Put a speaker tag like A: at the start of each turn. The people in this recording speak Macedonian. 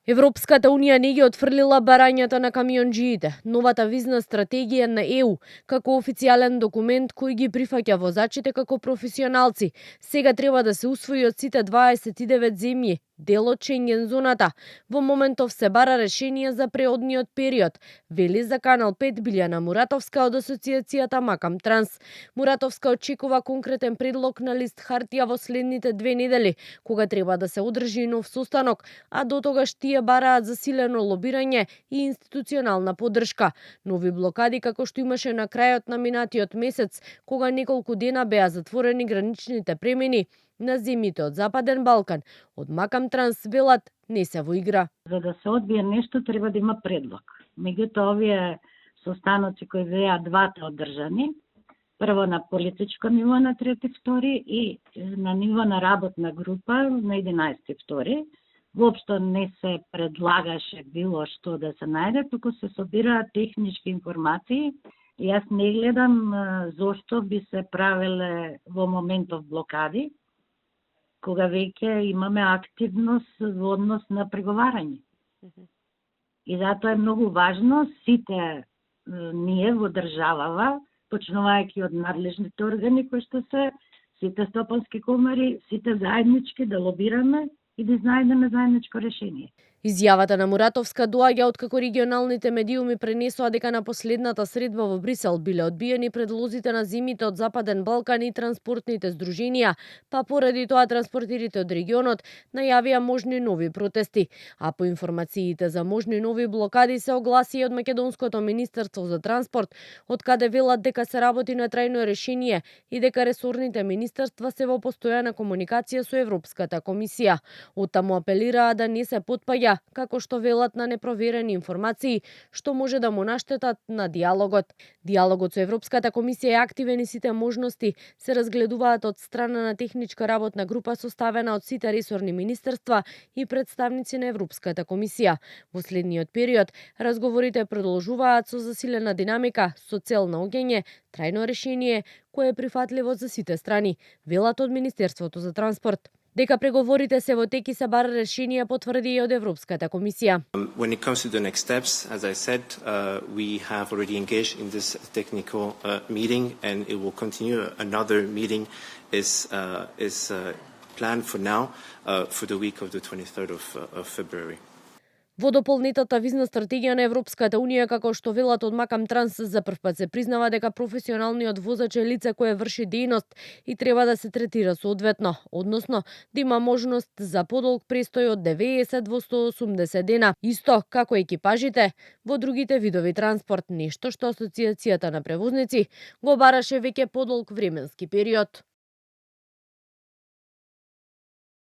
A: Европската унија не ги отфрлила барањата на камионџиите. Новата визна стратегија на ЕУ, како официјален документ кој ги прифаќа возачите како професионалци, сега треба да се усвои од сите 29 земји, дел од Шенген зоната. Во моментов се бара решение за преодниот период, вели за Канал 5 Билјана Муратовска од асоциацијата Макам Транс. Муратовска очекува конкретен предлог на лист хартија во следните 2 недели, кога треба да се одржи нов состанок, а до тогаш тие бараат засилено лобирање и институционална поддршка. Нови блокади како што имаше на крајот на минатиот месец, кога неколку дена беа затворени граничните премини на земјите од Западен Балкан. Од Макам Транс велат не се во игра.
B: За да се одбие нешто треба да има предлог. Меѓутоа овие состаноци кои беа двата одржани, прво на политичко ниво на 3.2 и на ниво на работна група на 11.2, воопшто не се предлагаше било што да се најде, туку се собираат технички информации. И јас не гледам зошто би се правеле во моментов блокади, кога веќе имаме активност во однос на преговарање. И затоа е многу важно сите ние во државава, почнувајќи од надлежните органи кои што се, сите стопански комари, сите заеднички да лобираме и да најдеме заедничко решение.
A: Изјавата на Муратовска доаѓа откако регионалните медиуми пренесоа дека на последната средба во Брисел биле одбиени предлозите на земјите од Западен Балкан и транспортните здруженија, па поради тоа транспортерите од регионот најавија можни нови протести. А по информациите за можни нови блокади се огласи од Македонското министерство за транспорт, од каде велат дека се работи на трајно решение и дека ресорните министерства се во постојана комуникација со Европската комисија. Оттаму апелираа да не се потпаѓа, како што велат, на непроверени информации, што може да му наштетат на диалогот. Диалогот со Европската комисија е активен и сите можности се разгледуваат од страна на техничка работна група составена од сите ресорни министерства и представници на Европската комисија. Во следниот период разговорите продолжуваат со засилена динамика, со цел наоѓање трајно решение кое е прифатливо за сите страни, велат од Министерството за транспорт. Дека преговорите се во тек и се бара решение потврди и од Европската комисија.
C: When it comes to the next steps, as I said, we have already engaged in this technical meeting and it will continue. Another meeting is planned for now for the week of the 23rd of February.
A: Во дополнетата визна стратегија на Европската унија, како што велат од Макам Транс, за прв пат се признава дека професионалниот возач е лице кое врши дејност и треба да се третира соодветно, односно да има можност за подолг престој од 90 во 180 дена, исто како екипажите во другите видови транспорт, нешто што Асоциацијата на превозници го бараше веќе подолг временски период.